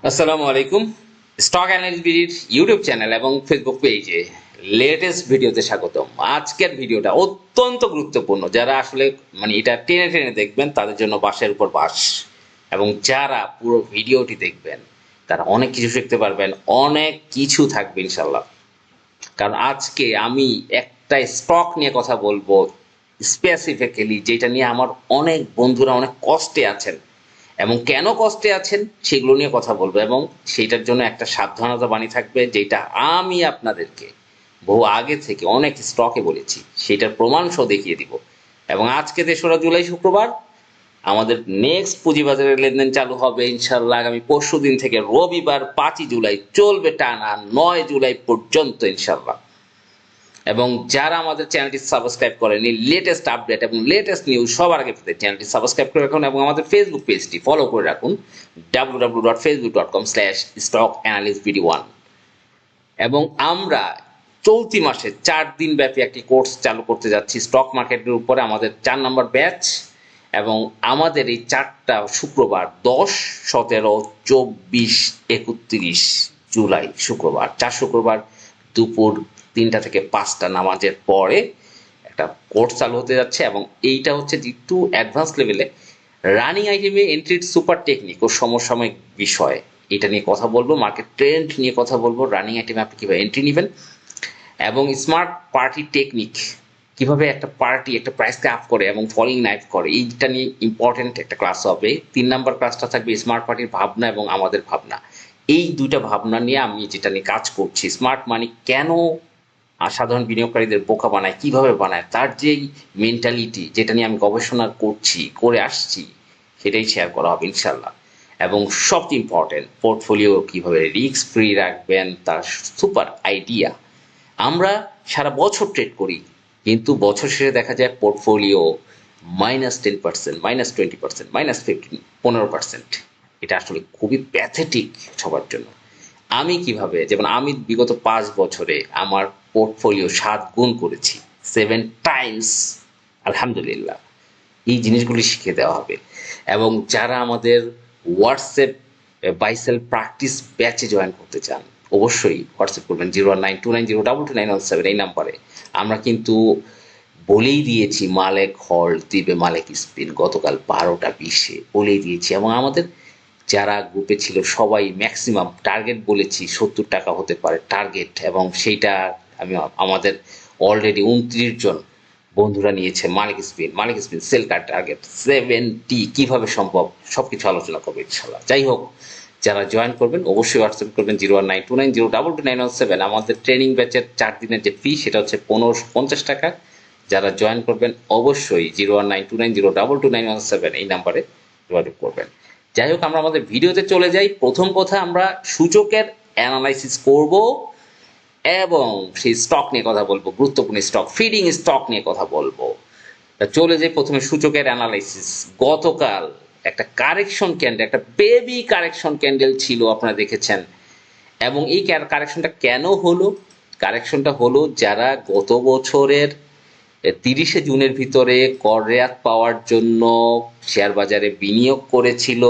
আসসালামু আলাইকুম। Stock analyst বিডির YouTube channel এবং ফেসবুক পেজে লেটেস্ট ভিডিওতে স্বাগতম। আজকের ভিডিওটা অত্যন্ত গুরুত্বপূর্ণ। যারা আসলে এটা টেনে টেনে দেখবেন তাদের জন্য বাঁশের উপর বাঁশ, এবং যারা পুরো ভিডিওটি দেখবেন তারা অনেক কিছু শিখতে পারবেন, অনেক কিছু থাকবে ইনশাল্লাহ। কারণ আজকে আমি একটা স্টক নিয়ে কথা বলবো স্পেসিফিক্যালি, যেটা নিয়ে আমার অনেক বন্ধুরা অনেক কষ্টে আছেন, এবং কেন কষ্টে আছেন সেগুলো নিয়ে কথা বলবো, এবং সেইটার জন্য একটা সাবধানতা বাণী থাকবে, যেটা আমি আপনাদেরকে বহু আগে থেকে অনেক স্টকে বলেছি, সেটার প্রমাণ সহ দেখিয়ে দিব। এবং আজকে ৩রা জুলাই শুক্রবার আমাদের নেক্সট পুঁজিবাজারের লেনদেন চালু হবে ইনশাল্লাহ আগামী পরশু দিন থেকে রবিবার ৫ই জুলাই, চলবে টানা ৯ জুলাই পর্যন্ত ইনশাল্লাহ। এবং যারা আমাদের চ্যানেলটি সাবস্ক্রাইব করেনি, লেটেস্ট আপডেট এবং লেটেস্ট নিউজ সবার আগে পেতে চ্যানেলটি সাবস্ক্রাইব করে রাখুন, এবং আমাদের ফেসবুক পেজটি ফলো করে রাখুন www.facebook.com/stockanalystbd1। এবং আমরা চলতি মাসে ৪ দিন ব্যাপী একটি কোর্স চালু করতে যাচ্ছি স্টক মার্কেটের উপরে, আমাদের ৪ নম্বর ব্যাচ। এবং আমাদের এই ৪টা শুক্রবার ১০, ১৭, ২৪, ৩১ জুলাই শুক্রবার, ৪ শুক্রবার দুপুর ৩টা থেকে ৫টা নামাজের পরে একটা কোর্স চালু হতে যাচ্ছে। এবং এইটা হচ্ছে একটু অ্যাডভান্স লেভেলে রানিং আইটেমে এন্ট্রির সুপার টেকনিক ও সমসাময়িক বিষয়, এটা নিয়ে কথা বলবো, মার্কেট ট্রেন্ড নিয়ে কথা বলবো, রানিং আইটেমে আপনি কীভাবে এন্ট্রি নেবেন, এবং স্মার্ট পার্টি টেকনিক, কিভাবে একটা পার্টি একটা প্রাইসকে আপ করে এবং ফলিং নাইফ করে, এইটা নিয়ে ইম্পর্টেন্ট একটা ক্লাস হবে। ৩ নম্বর ক্লাসটা থাকবে স্মার্ট পার্টির ভাবনা এবং আমাদের ভাবনা। এই দুইটা ভাবনা নিয়ে আমি যেটা নিয়ে কাজ করছি, স্মার্ট মানি কেন সাধারণ বিনিয়োগকারীদের বোকা বানায়, কিভাবে বানায়, তার যেই মেন্টালিটি, যেটা নিয়ে আমি গবেষণা করছি, করে আসছি, সেটাই শেয়ার করা হবে ইনশাল্লাহ। এবং সবচেয়ে ইম্পর্টেন্ট, পোর্টফোলিও কিভাবে রিস্ক ফ্রি রাখবেন তার সুপার আইডিয়া। আমরা সারা বছর ট্রেড করি, কিন্তু বছর শেষে দেখা যায় পোর্টফোলিও -10%, -20%, -15, 15%। এটা আসলে খুবই প্যাথেটিক সবার জন্য। আমি কিভাবে, যেমন আমি বিগত ৫ বছরে আমার পোর্টফোলিও ৭ গুণ করেছি, 7 টাইমস, আলহামদুলিল্লাহ। এই জিনিসগুলি শিখিয়ে দেওয়া হবে। এবং যারা আমাদের হোয়াটসঅ্যাপ বাইসেল প্র্যাকটিস ব্যাচে জয়েন করতে চান, অবশ্যই হোয়াটসঅ্যাপ করবেন 01929022917 এই নাম্বারে। আমরা কিন্তু বলেই দিয়েছি মালেক হল্ট দিবে মালেক স্পিন গতকাল ১২টা ২০-এ বলেই দিয়েছি। এবং আমাদের যারা গ্রুপে ছিল সবাই ম্যাক্সিমাম টার্গেট বলেছি ৭০ টাকা হতে পারে টার্গেট, এবং সেইটা আমি আমাদের অলরেডি ২৯ জন বন্ধুরা নিয়েছে মালিক স্পিন সেল কার্ড টার্গেট 70 কিভাবে সম্ভব, সবকিছু আলোচনা করবো ইনশাল্লাহ। যাই হোক, যারা জয়েন করবেন অবশ্যই হোয়াটসঅ্যাপ করবেন 01929022297। আমাদের ট্রেনিং ব্যাচের ৪ দিনের যে ফি সেটা হচ্ছে ১৫50 টাকা। যারা জয়েন করবেন অবশ্যই 01929022297 এই নাম্বারে যোগাযোগ করবেন। যাই হোক, আমরা আমাদের ভিডিওতে চলে যাই। প্রথম কথা, আমরা সূচকের অ্যানালাইসিস করব এবং সেই স্টক নিয়ে কথা বলবো, গুরুত্বপূর্ণ স্টক, ফিডিং স্টক নিয়ে কথা বলবো। চলে যাই প্রথমে সূচকের অ্যানালাইসিস। গতকাল একটা কারেকশন ক্যান্ডেল, একটা বেবি কারেকশন ক্যান্ডেল ছিল, আপনারা দেখেছেন। এবং এই কারেকশনটা কেন হলো? কারেকশনটা হলো যারা গত বছরের ৩০শে জুনের ভিতরে কর রেয়াত পাওয়ার জন্য শেয়ার বাজারে বিনিয়োগ করেছিল,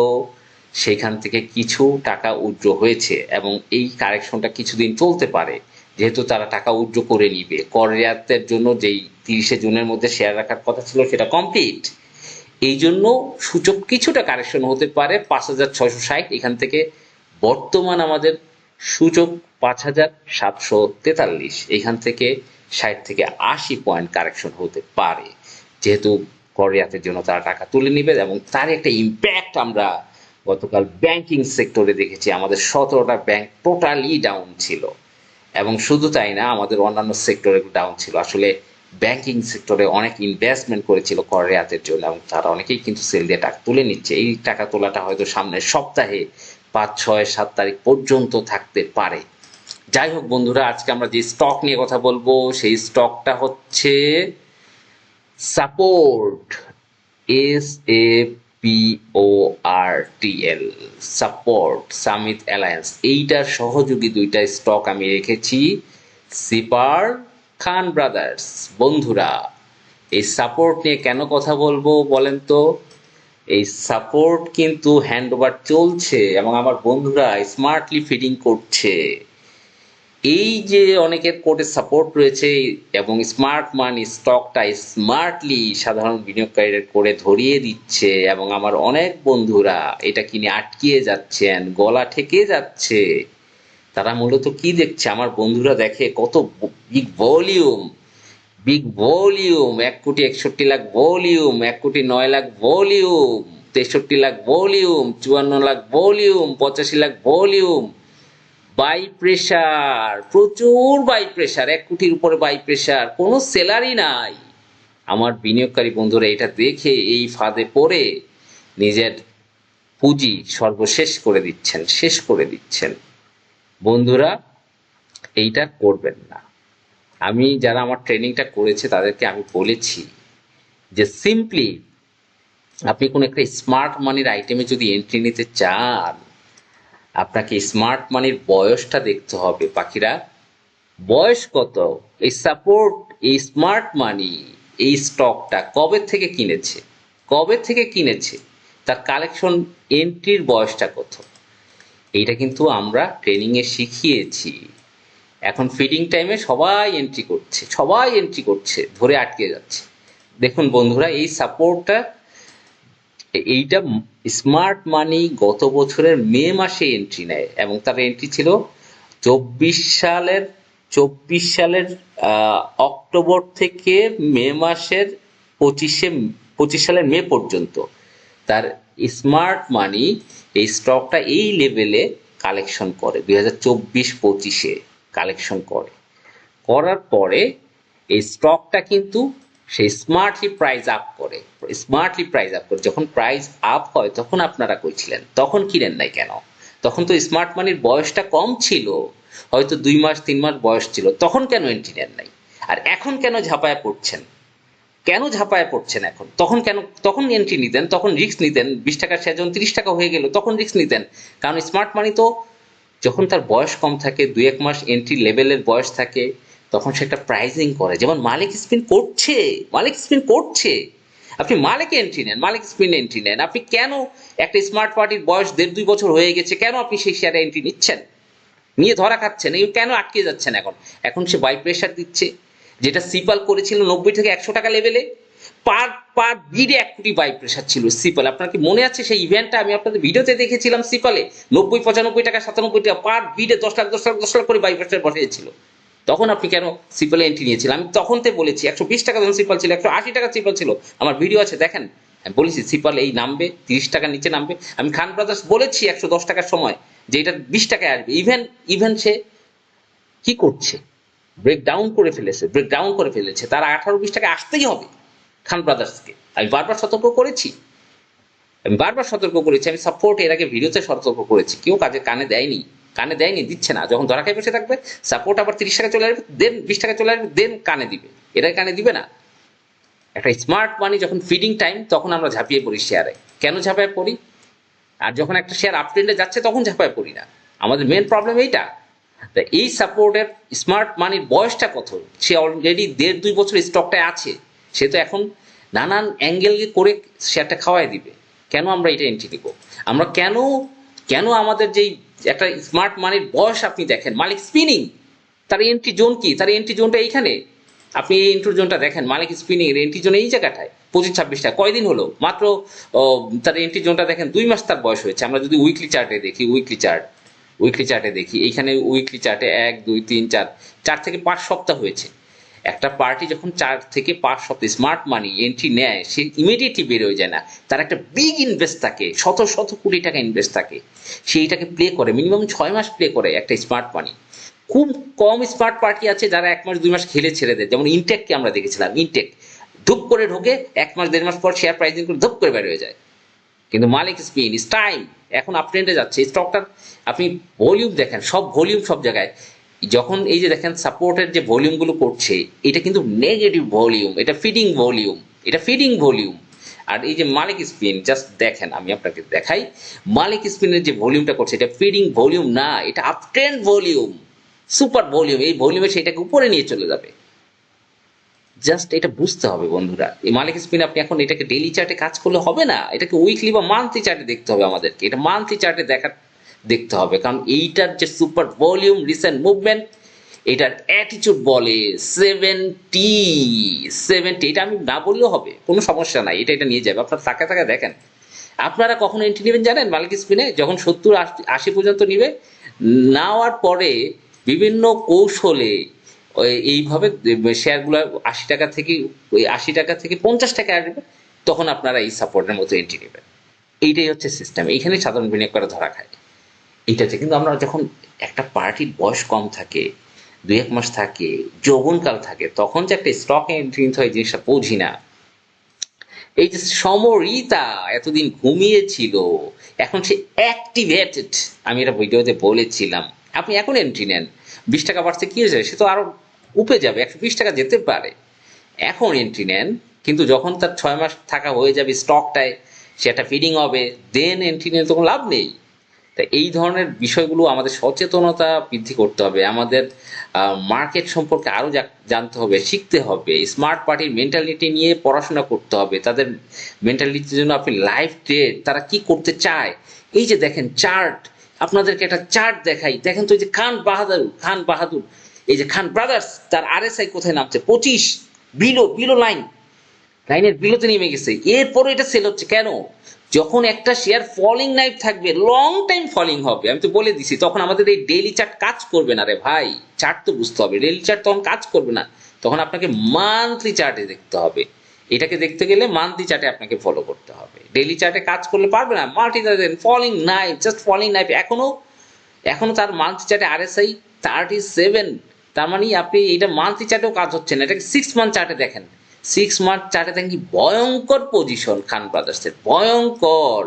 সেখান থেকে কিছু টাকা উইথড্র হয়েছে, এবং এই কারেকশনটা কিছুদিন চলতে পারে, যেহেতু তারা টাকা উইথড্র করে নিবে। কর রেয়াতের জন্য যেই ৩০শে জুনের মধ্যে শেয়ার রাখার কথা ছিল সেটা কমপ্লিট, এই জন্য সূচক কিছুটা কারেকশন হতে পারে ৫,৬৬০। এখান থেকে বর্তমান আমাদের সূচক ৫,৭৪৩, এখান থেকে ৬০ থেকে ৮০ পয়েন্ট কারেকশন হতে পারে, যেহেতু করিয়াতের জন্য তারা টাকা তুলে নিবে। এবং তার একটা ইম্প্যাক্ট আমরা গতকাল ব্যাংকিং সেক্টরে দেখেছি। আমাদের ১৭টা ব্যাংক টোটালি ডাউন ছিল, এবং শুধু তাই না, আমাদের অন্যান্য সেক্টরে ডাউন ছিল। আসলে ব্যাংকিং সেক্টরে অনেক ইনভেস্টমেন্ট করেছিল কর রেয়াতের জন্য, এবং তারা অনেকেই কিন্তু সেল দিয়ে টাকা তুলে নিচ্ছে। এই টাকা তোলাটা হয়তো সামনের সপ্তাহে ৫, ৬, ৭ তারিখ পর্যন্ত থাকতে পারে। যাই হোক বন্ধুরা, আজকে আমরা যে স্টক নিয়ে কথা বলবো সেই স্টকটা হচ্ছে support, SAPORTL, support summit alliance. এইটার সহযোগী ২টা স্টক আমি রেখেছি, সিপার, খান ব্রাদার্স। বন্ধুরা, এই সাপোর্ট নিয়ে কেন কথা বলবো বলেন তো? এই সাপোর্ট কিন্তু হ্যান্ড ওভার চলছে এবং আমার বন্ধুরা স্মার্টলি ফিডিং করছে। এই যে অনেকের কোর্টে সাপোর্ট রয়েছে এবং স্মার্ট মানি স্টকটা স্মার্টলি সাধারণ বিনিয়োগকারীদের করে ধরিয়ে দিচ্ছে এবং আমার অনেক বন্ধুরা এটা কিনে আটকিয়ে যাচ্ছেন, গলা ঠেকে যাচ্ছে। তারা মূলত কি দেখছে? আমার বন্ধুরা দেখে কত big volume, big volume, 1,61,00,000 volume, 1,09,00,000 volume, 63,00,000 volume, 54,00,000 volume, 85,00,000 volume. Buy pressure, প্রচুর বাই প্রেসার, 1 কোটির উপরে বাই প্রেসার, কোনো সেলারই নাই। আমার বিনিয়োগকারী বন্ধুরা এটা দেখে এই ফাঁদে পড়ে নিজের পুঁজি সর্বশেষ করে দিচ্ছেন, শেষ করে দিচ্ছেন। বন্ধুরা এইটা করবেন না। আমি যারা আমার ট্রেনিংটা করেছে তাদেরকে আমি বলেছি যে সিম্পলি আপনি কোনো একটা স্মার্ট মানির আইটেমে যদি এন্ট্রি নিতে চান, আপনাকে স্মার্ট মানির বয়সটা দেখতে হবে পাখিরা। বয়স কত? এই সাপোর্ট, এই স্মার্ট মানি, এই স্টকটা কবে থেকে কিনেছে, কবে থেকে কিনেছে, তার কালেকশন এন্ট্রির বয়সটা কত, এইটা কিন্তু আমরা ট্রেনিংয়ে শিখিয়েছি। এখন ফিডিং টাইমে সবাই এন্ট্রি করছে, সবাই এন্ট্রি করছে, ধরে আটকে যাচ্ছে। দেখুন বন্ধুরা, এই সাপোর্টটা, এইটা স্মার্ট মানি গত বছরের মে মাসে এন্ট্রি নেয় এবং তার এন্ট্রি ছিল 24 সালের অক্টোবর থেকে মে মাসের 25 সালের মে পর্যন্ত তার স্মার্ট মানি এই স্টকটা এই লেভেলে কালেকশন করে 2024-25-এ কালেকশন করে। করার পরে এই স্টকটা কিন্তু সে স্মার্টলি প্রাইস আপ করে, স্মার্টলি প্রাইস আপ করে। যখন প্রাইস আপ হয় তখন আপনারা কইছিলেন, তখন কিনেন নাই কেন? তখন তো স্মার্ট মানির বয়সটা কম ছিল, হয়তো 2 মাস 3 মাস বয়স ছিল, তখন কেন এন্ট্রি নেন নাই? আর এখন কেন ঝাঁপায় পড়ছেন? কেন ঝাঁপায় পড়ছেন এখন? তখন কেন, তখন এন্ট্রি নিতেন, তখন রিস্ক নিতেন। 20 টাকার শেয়ার যখন 30 টাকা হয়ে গেল তখন রিস্ক নিতেন। কারণ স্মার্ট মানি তো যখন তার বয়স কম থাকে, 2-1 মাস এন্ট্রি লেভেলের বয়স থাকে, তখন সে একটা প্রাইজিং করে, যেমন মালিক স্পিন করছে, মালিক স্পিন করছে। আপনি মালিকে এন্ট্রি নেন, মালিক স্পিন এন্ট্রি নেন। আপনি কেন একটা স্মার্ট পার্টির বয়স 1.5-2 বছর হয়ে গেছে, কেন আপনি সেই শেয়ারে এন্ট্রি নিচ্ছেন, নিয়ে ধরা খাচ্ছেন? এই কেন আটকে যাচ্ছেন? এখন এখন সে বাই প্রেশার দিচ্ছে, যেটা সিপাল করেছিল 90 থেকে 100 টাকা লেভেলে, পার পার বিডে 1 কোটি বাই প্রেশার ছিল সিপাল। আপনার কি মনে আছে সেই ইভেন্টটা? আমি আপনাদের ভিডিওতে দেখেছিলাম। সিপালে 90-95 টাকা, 97 টাকা পার বিডে 10 লাখ 10 লাখ 10 লাখ করে বাই প্রেশার বসিয়েছিল। তখন আপনি কেন সিপালে এন্ট্রি নিয়েছিলেন? আমি তখন তো বলেছি 120 টাকা যখন সিপাল ছিল, 180 টাকা সিপাল ছিল, আমার ভিডিও আছে দেখেন। আমি বলেছি সিপাল এই নামবে, 30 টাকার নিচে নামবে। আমি খান ব্রাদার্স বলেছি 110 টাকার সময় যে এটা 20 টাকায় আসবে। ইভেন সে কি করছে? ব্রেকডাউন করে ফেলেছে, ব্রেকডাউন করে ফেলেছে। তার 18-20 টাকা আসতেই হবে খান ব্রাদার্সকে। আমি বারবার সতর্ক করেছি, আমি বারবার সতর্ক করেছি। আমি সাপোর্ট এর আগে ভিডিওতে সতর্ক করেছি, কেউ কানে দেয়নি, কানে দেয়নি, দিচ্ছে না। যখন ধরা খেয়ে বসে থাকবে, সাপোর্ট আবার 30 টাকা চলে আসবে, দেন 20 টাকা চলে আসবে, দেন কানে দিবে। এরা কানে দিবে না। একটা স্মার্ট মানি যখন ফিডিং টাইম, তখন আমরা ঝাঁপিয়ে পড়ি শেয়ারে। কেন ঝাঁপিয়ে পড়ি? আর যখন একটা শেয়ার আপ ট্রেন্ডে যাচ্ছে তখন ঝাঁপিয়ে পড়ি না। আমাদের মেন প্রবলেম এইটা। তা এই সাপোর্টের স্মার্ট মানির বয়সটা কত? সে অলরেডি 1.5-2 বছর স্টকটায় আছে। সে তো এখন নানান অ্যাঙ্গেল করে শেয়ারটা খাওয়াই দিবে। কেন আমরা এটা এন্ট্রি দিব? আমরা কেন কেন আমাদের যেই একটা স্মার্ট মানির বয়স আপনি দেখেন, মালিক স্পিনিং, তার এন্ট্রি জোন কি? তার এন্ট্রি জোনটা এইখানে। আপনি এই এন্ট্রি জোনটা দেখেন, মালিক স্পিনিং এর এন্ট্রি জোন এই জায়গাটায় 25-26 টাকা। কয়দিন হলো? মাত্র তার এন্ট্রি জোনটা দেখেন, 2 মাস তার বয়স হয়েছে। আমরা যদি উইকলি চার্টে দেখি, উইকলি চার্টে দেখি, এইখানে উইকলি চার্টে 1-2-3-4 থেকে 5 সপ্তাহ হয়েছে। একটা পার্টি যখন 4 থেকে 5 সপ্তাহ স্মার্ট মানি এন্ট্রি নেয়, সে ইমিডিয়েটলি বের হয়ে যায় না। তার একটা বিগ ইনভেস্ট থাকে, শত শত কোটি টাকা ইনভেস্ট থাকে, সেইটাকে প্লে করে মিনিমাম 6 মাস প্লে করে একটা স্মার্ট মানি। খুব কম স্মার্ট পার্টি আছে যারা 1 মাস 2 মাস খেলে ছেড়ে দেয়। যেমন ইনটেককে আমরা দেখেছিলাম, ইনটেক ধূপ করে ঢোকে, 1 মাস 1.5 মাস পর শেয়ার প্রাইসিং করে ধূপ করে বের হয়ে যায়। কিন্তু মালিক স্পিন ইস টাইম, এখন আপ ট্রেন্ডে যাচ্ছে স্টকটার। আপনি ভলিউম দেখেন, সব ভলিউম সব জায়গায়। যখন এই যে দেখেন সাপোর্টের যে ভলিউমগুলো করছে, এটা কিন্তু নেগেটিভ ভলিউম, এটা ফিডিং ভলিউম, এটা ফিডিং ভলিউম। আর এই যে মালিক স্পিন, জাস্ট দেখেন, আমি আপনাকে দেখাই, মালিক স্পিনের যে ভলিউমটা করছে, এটা ফিডিং ভলিউম না, এটা up trend volume, super volume. এই ভলিউমে সেটাকে উপরে নিয়ে চলে যাবে। জাস্ট এটা বুঝতে হবে বন্ধুরা। এই মালিক স্পিন আপনি এখন এটাকে ডেইলি চার্টে কাজ করলে হবে না, এটাকে উইকলি বা মান্থলি চার্টে দেখতে হবে আমাদেরকে। এটা মান্থলি চার্টে দেখতে হবে, কারণ এইটার যে সুপার ভলিউম রিসেন্ট মুভমেন্ট, এটার অ্যাটিচিউড বলে 70 এটা আমি না বললেও হবে, কোনো সমস্যা নাই, এটা নিয়ে যাবে। আপনার তাকে তাকে দেখেন, আপনারা কখন এন্ট্রি নেবেন জানেন মালিক স্পিনে? যখন 70-80 পর্যন্ত নিবে, নেওয়ার পরে বিভিন্ন কৌশলে এইভাবে শেয়ারগুলো 80 টাকা থেকে, ওই 80 টাকা থেকে 50 টাকা আসবে, তখন আপনারা এই সাপোর্টের মতো এন্ট্রি নেবেন। এইটাই হচ্ছে সিস্টেম, এইখানে সাধারণ বিনিয়োগ করে ধরা খায় এইটাতে। কিন্তু আমরা যখন একটা পার্টির বয়স কম থাকে, 2-1 মাস থাকে, যৌবনকাল থাকে, তখন যে একটা স্টক এন্ট্রি নিতে হয় জিনিসটা বুঝি না। এই যে সমরিতা এতদিন ঘুমিয়েছিল, এখন সে অ্যাক্টিভেটেড, আমি এটা ভিডিওতে বলেছিলাম। আপনি এখন এন্ট্রি নেন, 20 টাকা বাড়ছে কি হয়েছে, সে তো আরো উপে যাবে, 120 টাকা যেতে পারে। এখন এন্ট্রি নেন, কিন্তু যখন তার 6 মাস থাকা হয়ে যাবে স্টকটায়, সেটা ফিডিং হবে, দেন এন্ট্রি নিয়ে তো কোনো লাভ নেই। তা এই ধরনের বিষয়গুলো আমাদের সচেতনতা বৃদ্ধি করতে হবে, আমাদের মার্কেট সম্পর্কে আরো জানতে হবে, শিখতে হবে, স্মার্ট পার্টির মেন্টালিটি নিয়ে পড়াশোনা করতে হবে, তাদের মেন্টালিটির জন্য আপনি লাইভ ট্রেড, তারা কি করতে চায়। এই যে দেখেন চার্ট, আপনাদেরকে একটা চার্ট দেখাই, দেখেন তো এই যে খান বাহাদুর, এই যে খান ব্রাদার্স, তার আরএসআই কোথায় নামছে, 25 বিলো লাইনের বিলোতে নেমে গেছে, এরপরে এটা সেল হচ্ছে কেন? যখন একটা শেয়ার ফলিং নাইফ থাকবে, লং টাইম ফলিং হবে, আমি তো বলে দিছি, তখন আমাদের এই ডেইলি চার্ট কাজ করবে না রে ভাই। চার্ট তো বুঝতে হবে, ডেইলি চার্ট তখন কাজ করবে না, তখন আপনাকে মান্থলি চার্টে দেখতে হবে। এটাকে দেখতে গেলে মান্থলি চার্টে আপনাকে ফলো করতে হবে, ডেইলি চার্টে কাজ করলে পারবে না। Multi falling knife, just falling knife, এখনো তার মান্থলি চার্টে আরএসআই 37, তার মানে আপনি এটা মান্থলি চার্টেও কাজ হচ্ছে না, এটাকে 6 মান্থ চার্টে দেখেন। 6 মান্থ চার্টে দেখেন কি ভয়ঙ্কর পজিশন খান ব্রাদার্সের, ভয়ঙ্কর,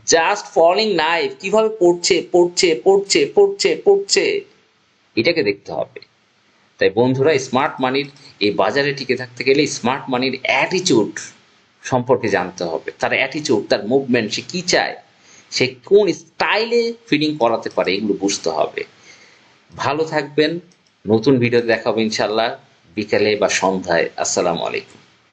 জাস্ট ফলিং নাইফ, কিভাবে পড়ছে, এটাকে দেখতে হবে। তাই বন্ধুরা, স্মার্ট মানির এই বাজারে টিকে থাকতে গেলে স্মার্ট মানির অ্যাটিচিউড সম্পর্কে জানতে হবে, তার অ্যাটিচিউড, তার মুভমেন্ট, সে কি চায়, সে কোন স্টাইলে ফিডিং করাতে পারে, এগুলো বুঝতে হবে। ভালো থাকবেন, নতুন ভিডিও দেখা হবে ইনশাল্লাহ বিকালে বা সন্ধ্যায়। আসসালামু আলাইকুম।